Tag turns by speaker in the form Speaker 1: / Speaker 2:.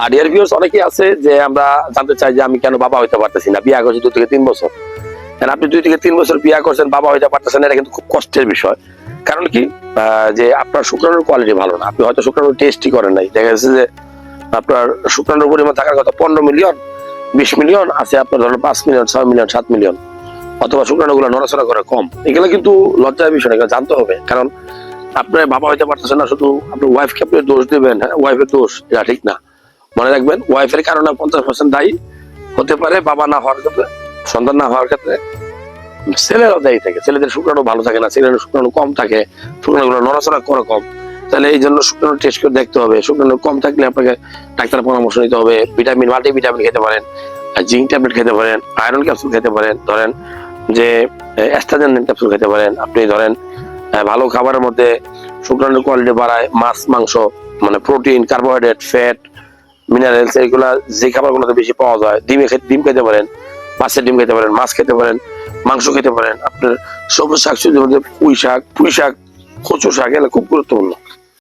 Speaker 1: আর dear viewers, অনেকেই আছে যে আমরা জানতে চাই যে আমি কেন বাবা হইতে পারতেছি না, বিয়ে করছি 2 থেকে 3 বছর। আপনি 2 থেকে 3 বছর বিয়ে করছেন, বাবা হইতে পারতেছেন, এটা কিন্তু খুব কষ্টের বিষয়। কারণ কি, যে আপনার শুক্রাণুর কোয়ালিটি ভালো না, আপনি হয়তো শুক্রাণু টেস্টই করেন নাই। দেখা যাচ্ছে যে আপনার শুক্রাণুর পরিমাণ থাকার কথা 15 মিলিয়ন, 20 মিলিয়ন আছে আপনার ধরেন 5 মিলিয়ন, 6 মিলিয়ন, 7 মিলিয়ন, অথবা শুক্রাণু গুলো নড়াচড়া করে কম। এগুলো কিন্তু লজ্জার বিষয়, এগুলো জানতে হবে। কারণ আপনার বাবা হইতে পারতেছেন না, শুধু আপনার ওয়াইফকে আপনি দোষ দিবেন, হ্যাঁ ওয়াইফের দোষ, এটা ঠিক না। মনে রাখবেন, ওয়াইফের কারণে 50% দায়ী হতে পারে বাবা না হওয়ার ক্ষেত্রে, সন্তান না হওয়ার ক্ষেত্রে ছেলেরাও দায়ী থাকে। ছেলেদের শুক্রাণু ভালো থাকে না, ছেলেদের শুক্রাণু কম থাকে, শুক্রাণু গুলো নড়াচড়া করে কম। তাহলে এই জন্য শুক্রাণু টেস্ট করে দেখতে হবে। শুক্রাণু কম থাকলে আপনাকে ডাক্তারের পরামর্শ নিতে হবে। ভিটামিন, মাল্টিভিটামিন খেতে পারেন, জিঙ্ক ট্যাবলেট খেতে পারেন, আয়রন ক্যাপসুল খেতে পারেন, ধরেন যে অ্যাস্ট্রাজেন ক্যাপসুল খেতে পারেন। আপনি ধরেন ভালো খাবারের মধ্যে শুক্রাণুর কোয়ালিটি বাড়ায় মাছ, মাংস, মানে প্রোটিন, কার্বোহাইড্রেট, ফ্যাট, মিনারেলস, এইগুলা যে খাবারগুলোতে বেশি পাওয়া যায়। ডিম খেতে পারেন, মাছের ডিম খেতে পারেন, মাছ খেতে পারেন, মাংস খেতে পারেন। আপনার সবুজ শাকসবজির মধ্যে পুঁই শাক, কচু শাক, এগুলো খুব গুরুত্বপূর্ণ।